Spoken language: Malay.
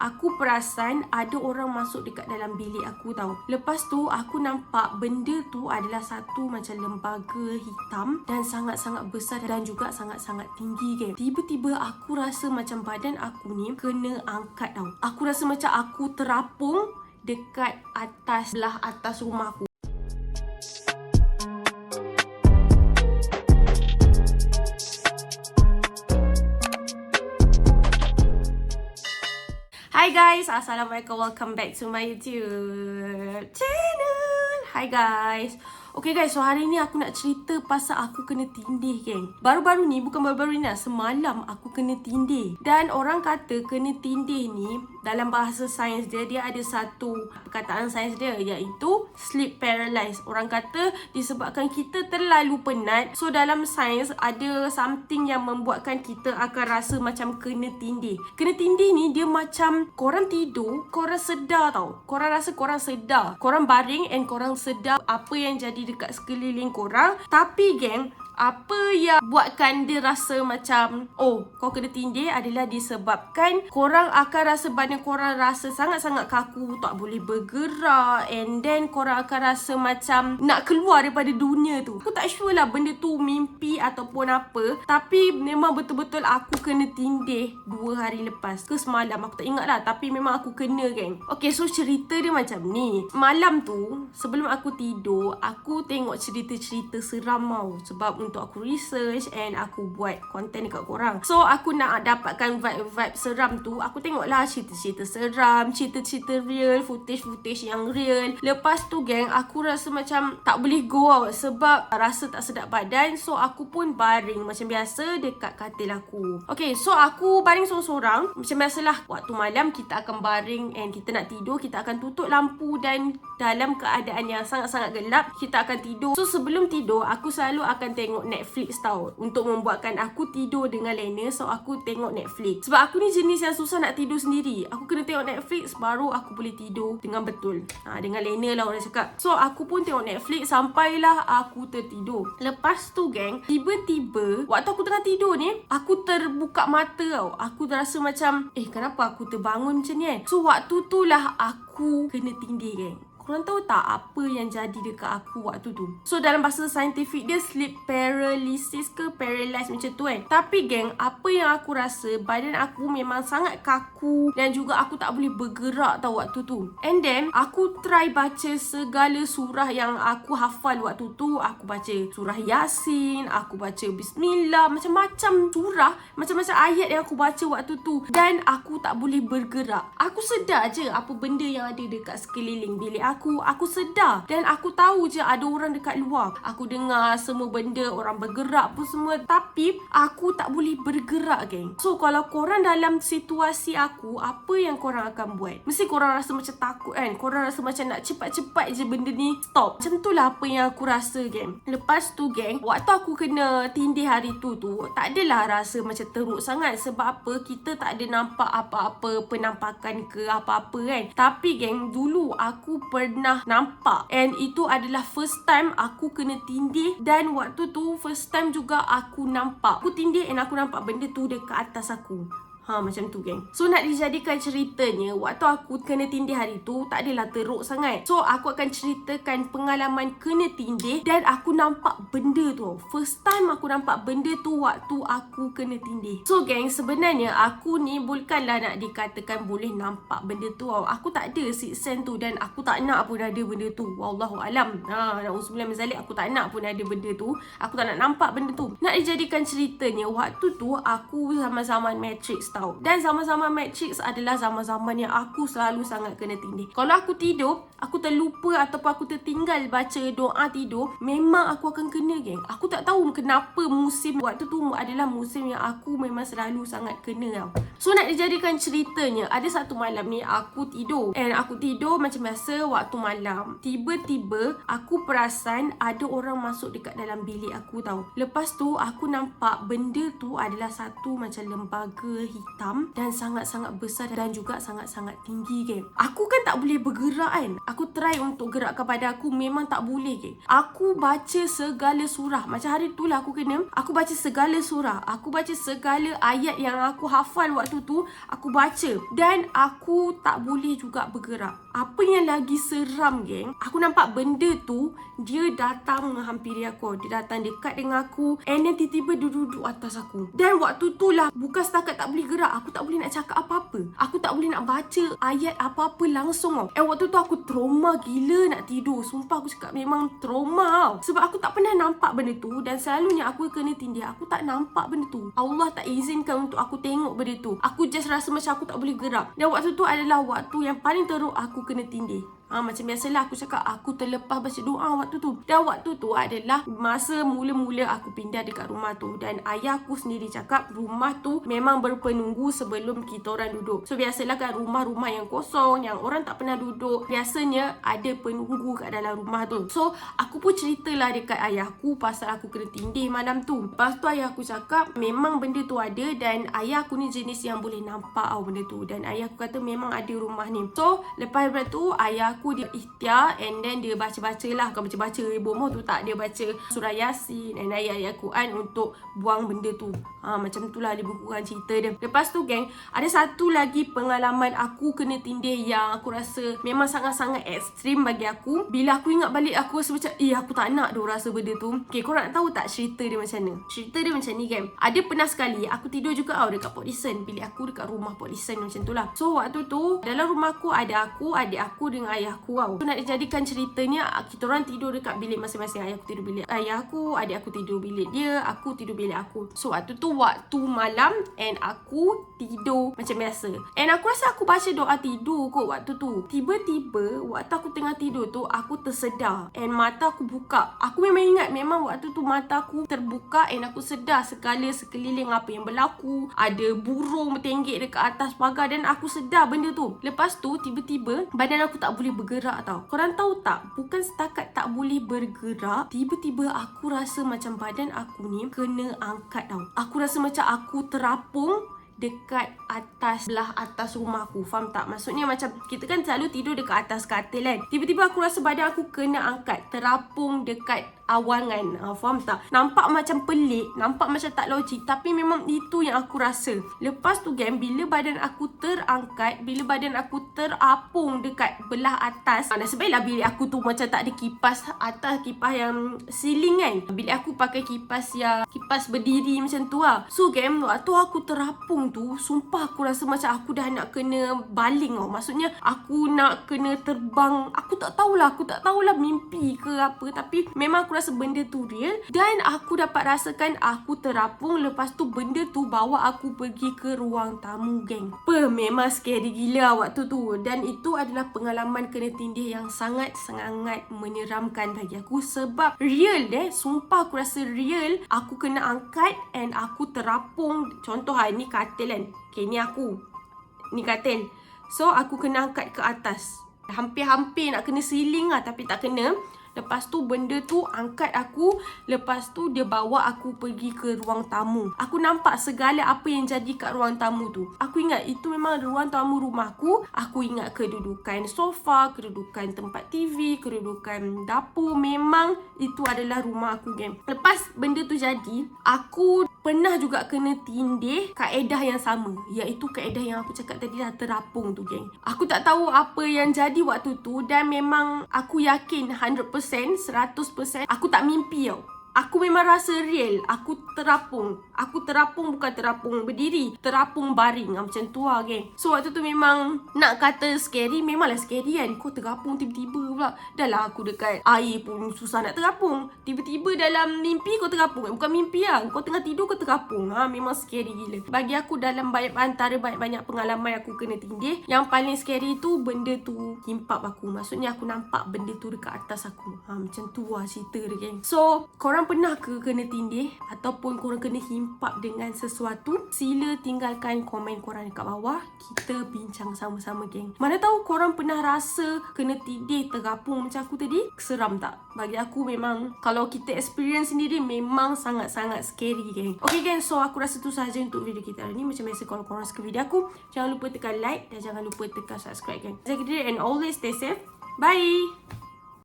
Aku perasan ada orang masuk dekat dalam bilik aku tau. Lepas tu aku nampak benda tu adalah satu macam lembaga hitam dan sangat-sangat besar dan juga sangat-sangat tinggi, geng. Tiba-tiba aku rasa macam badan aku ni kena angkat tau. Aku rasa macam aku terapung dekat atas, belah atas rumah aku. Hi guys, Assalamualaikum, welcome back to my YouTube channel. Hi guys. Okay guys, so hari ni aku nak cerita pasal aku kena tindih, geng. Baru-baru ni, bukan baru-baru ni lah, semalam aku kena tindih. Dan orang kata kena tindih ni, dalam bahasa sains dia ada satu perkataan sains dia, iaitu sleep paralysis. Orang kata disebabkan kita terlalu penat, so dalam sains ada something yang membuatkan kita akan rasa macam kena tindih. Kena tindih ni dia macam korang tidur, korang sedar tau. Korang rasa korang sedar. Korang baring and korang sedar apa yang jadi dekat sekeliling korang. Tapi geng, apa yang buatkan dia rasa macam kau kena tindih adalah disebabkan korang akan rasa badan korang rasa sangat-sangat kaku, tak boleh bergerak, and then korang akan rasa macam nak keluar daripada dunia tu. Aku tak sure lah benda tu mimpi ataupun apa, tapi memang betul-betul aku kena tindih 2 hari lepas ke semalam, aku tak ingat lah, tapi memang aku kena, geng. Okay, so cerita dia macam ni. Malam tu sebelum aku tidur, aku tengok cerita-cerita seram tau, sebab untuk aku research and aku buat konten dekat korang. So aku nak dapatkan vibe-vibe seram tu, aku tengoklah cerita-cerita seram, cerita-cerita real, footage-footage yang real. Lepas tu geng, aku rasa macam tak boleh go out sebab rasa tak sedap badan. So aku pun baring macam biasa dekat katil aku. Okay, so aku baring sorang-sorang. Macam biasalah, waktu malam kita akan baring and kita nak tidur, kita akan tutup lampu dan dalam keadaan yang sangat-sangat gelap, kita akan tidur. So sebelum tidur, aku selalu akan tengok Netflix tau, untuk membuatkan aku tidur dengan lena. So aku tengok Netflix sebab aku ni jenis yang susah nak tidur sendiri. Aku kena tengok Netflix baru aku boleh tidur dengan betul, dengan lena lah orang cakap. So aku pun tengok Netflix sampailah aku tertidur. Lepas tu geng, tiba-tiba waktu aku tengah tidur ni, aku terbuka mata tau. Aku terasa macam kenapa aku terbangun macam ni kan. So waktu tu lah aku kena tindih, geng. Korang tahu tak apa yang jadi dekat aku waktu tu? So dalam bahasa saintifik dia sleep paralysis ke paralysis macam tu kan. Tapi geng, apa yang aku rasa, badan aku memang sangat kaku dan juga aku tak boleh bergerak tau waktu tu. And then aku try baca segala surah yang aku hafal waktu tu. Aku baca surah Yasin, aku baca Bismillah, macam-macam surah, macam-macam ayat yang aku baca waktu tu. Dan aku tak boleh bergerak. Aku sedar je apa benda yang ada dekat sekeliling bilik aku sedar dan aku tahu je ada orang dekat luar. Aku dengar semua benda, orang bergerak pun semua, tapi aku tak boleh bergerak, geng. So kalau korang dalam situasi aku, apa yang korang akan buat? Mesti korang rasa macam takut kan? Korang rasa macam nak cepat-cepat je benda ni stop. Macam tu lah apa yang aku rasa, geng. Lepas tu geng, waktu aku kena tindih hari tu tak adalah rasa macam teruk sangat. Sebab apa? Kita tak ada nampak apa-apa penampakan ke apa-apa kan. Tapi geng, dulu aku pernah nampak, and itu adalah first time aku kena tindih. Dan waktu tu first time juga aku nampak, aku tindih and aku nampak benda tu dekat atas aku. Macam tu, geng. So nak dijadikan ceritanya, waktu aku kena tindih hari tu tak adalah teruk sangat. So aku akan ceritakan pengalaman kena tindih dan aku nampak benda tu. First time aku nampak benda tu waktu aku kena tindih. So geng, sebenarnya aku ni bukanlah nak dikatakan boleh nampak benda tu. Aku tak ada sixth sense tu dan aku tak nak pun ada benda tu. Wallahualam. Na'udzubillah min zalik, aku tak nak pun ada benda tu. Aku tak nak nampak benda tu. Nak dijadikan ceritanya, waktu tu aku zaman-zaman Matrix tau. Dan zaman-zaman Matrix adalah zaman-zaman yang aku selalu sangat kena tindih. Kalau aku tidur, aku terlupa ataupun aku tertinggal baca doa tidur, memang aku akan kena, geng. Aku tak tahu kenapa musim waktu tu adalah musim yang aku memang selalu sangat kena tau. So nak dijadikan ceritanya, ada satu malam ni aku tidur. And aku tidur macam biasa waktu malam. Tiba-tiba aku perasan ada orang masuk dekat dalam bilik aku tau. Lepas tu aku nampak benda tu adalah satu macam lembaga hitam hitam dan sangat-sangat besar dan juga sangat-sangat tinggi, geng. Aku kan tak boleh bergerak kan. Aku try untuk gerakkan badan aku, memang tak boleh, geng. Aku baca segala surah. Macam hari tu lah aku baca segala surah. Aku baca segala ayat yang aku hafal waktu tu, aku baca. Dan aku tak boleh juga bergerak. Apa yang lagi seram, geng, aku nampak benda tu, dia datang menghampiri aku. Dia datang dekat dengan aku, and then tiba-tiba dia duduk atas aku. Dan waktu tu lah, bukan setakat tak boleh gerak, aku tak boleh nak cakap apa-apa. Aku tak boleh nak baca ayat apa-apa langsung tau. And waktu tu aku trauma gila nak tidur. Sumpah aku cakap memang trauma tau. Sebab aku tak pernah nampak benda tu, dan selalunya aku kena tindih, aku tak nampak benda tu. Allah tak izinkan untuk aku tengok benda tu. Aku just rasa macam aku tak boleh gerak. Dan waktu tu adalah waktu yang paling teruk aku kena tindih. Macam biasalah aku cakap, aku terlepas baca doa waktu tu. Dan waktu tu adalah masa mula-mula aku pindah dekat rumah tu. Dan ayah aku sendiri cakap rumah tu memang berpenunggu sebelum kita orang duduk. So biasalah kan rumah-rumah yang kosong, yang orang tak pernah duduk, biasanya ada penunggu kat dalam rumah tu. So aku pun ceritalah dekat ayahku pasal aku kena tindih malam tu. Lepas tu ayah aku cakap memang benda tu ada, dan ayah aku ni jenis yang boleh nampak benda tu. Dan ayah aku kata memang ada rumah ni. So lepas daripada tu ayah aku dia ikhtiar, and then dia baca-baca lah. Bukan baca-baca bomoh tu tak, dia baca surah Yasin dan ayat-ayat Quran untuk buang benda tu. Macam tu lah dia bukukan cerita dia. Lepas tu, geng, ada satu lagi pengalaman aku kena tindih yang aku rasa memang sangat-sangat ekstrim bagi aku. Bila aku ingat balik, aku rasa macam aku tak nak dah rasa benda tu. Okay, korang nak tahu tak cerita dia macam mana? Cerita dia macam ni, geng. Ada pernah sekali aku tidur juga dekat Port Dickson. Bilik aku dekat rumah Port Dickson macam tu lah. So waktu tu dalam rumah aku ada aku, adik aku dengan ayah aku tau. So nak dijadikan ceritanya, kita orang tidur dekat bilik masing-masing. Ayah aku tidur bilik ayah aku, adik aku tidur bilik dia, aku tidur bilik aku. So waktu tu waktu malam, and aku tidur macam biasa. And aku rasa aku baca doa tidur kot waktu tu. Tiba-tiba waktu aku tengah tidur tu, aku tersedar and mata aku buka. Aku memang ingat memang waktu tu mata aku terbuka, and aku sedar segala sekeliling apa yang berlaku. Ada burung bertenggek dekat atas pagar, dan aku sedar benda tu. Lepas tu tiba-tiba badan aku tak boleh bergerak tau. Korang tahu tak, bukan setakat tak boleh bergerak, tiba-tiba aku rasa macam badan aku ni kena angkat tau. Aku rasa macam aku terapung dekat atas, belah atas rumah aku. Faham tak? Maksudnya macam kita kan selalu tidur dekat atas katil kan. Tiba-tiba aku rasa badan aku kena angkat, terapung dekat awangan. Faham tak? Nampak macam pelik, nampak macam tak logik, tapi memang itu yang aku rasa. Lepas tu, geng, bila badan aku terangkat, bila badan aku terapung dekat belah atas, sebaiklah bilik aku tu macam tak ada kipas atas, kipas yang ceiling kan. Bilik aku pakai kipas yang kipas berdiri macam tu lah. So, geng, waktu aku terapung tu, sumpah aku rasa macam aku dah nak kena baling tau. Maksudnya aku nak kena terbang. Aku tak tahulah mimpi ke apa, tapi memang aku rasa benda tu real. Dan aku dapat rasakan aku terapung. Lepas tu benda tu bawa aku pergi ke ruang tamu, geng. Memang scary gila waktu tu. Dan itu adalah pengalaman kena tindih yang sangat-sangat menyeramkan bagi aku. Sebab real sumpah aku rasa real. Aku kena angkat and aku terapung. Contoh ni katil kan. Okay, ni aku. Ni katil. So aku kena angkat ke atas. Hampir-hampir nak kena ceiling lah, tapi tak kena. Lepas tu benda tu angkat aku. Lepas tu dia bawa aku pergi ke ruang tamu. Aku nampak segala apa yang jadi kat ruang tamu tu. Aku ingat itu memang ruang tamu rumahku. Aku ingat kedudukan sofa, kedudukan tempat TV, kedudukan dapur. Memang itu adalah rumah aku, geng. Lepas benda tu jadi, aku pernah juga kena tindih kaedah yang sama, iaitu kaedah yang aku cakap tadi dah, terapung tu, geng. Aku tak tahu apa yang jadi waktu tu, dan memang aku yakin 100%, aku tak mimpi tau. Aku memang rasa real. Aku terapung. Aku terapung, bukan terapung berdiri, terapung baring. Macam tu lah, geng. So waktu tu memang nak kata scary, memanglah scary kan. Kau terapung tiba-tiba pula. Dah lah aku dekat air pun susah nak terapung. Tiba-tiba dalam mimpi kau terapung. Bukan mimpi lah, kau tengah tidur kau terapung. Memang scary gila. Bagi aku, dalam antara banyak-banyak pengalaman aku kena tindih, yang paling scary tu benda tu himpap aku. Maksudnya aku nampak benda tu dekat atas aku. Macam tu lah cerita dia, geng. So korang korang pernah ke kena tindih ataupun korang kena himpak dengan sesuatu? Sila tinggalkan komen korang dekat bawah. Kita bincang sama-sama, geng. Mana tahu korang pernah rasa kena tindih terapung macam aku tadi? Seram tak? Bagi aku memang kalau kita experience sendiri memang sangat-sangat scary, geng. Okay, geng. So, aku rasa tu sahaja untuk video kita hari ni. Macam biasa, kalau korang suka video aku, jangan lupa tekan like dan jangan lupa tekan subscribe, geng. Jaga diri and always stay safe. Bye!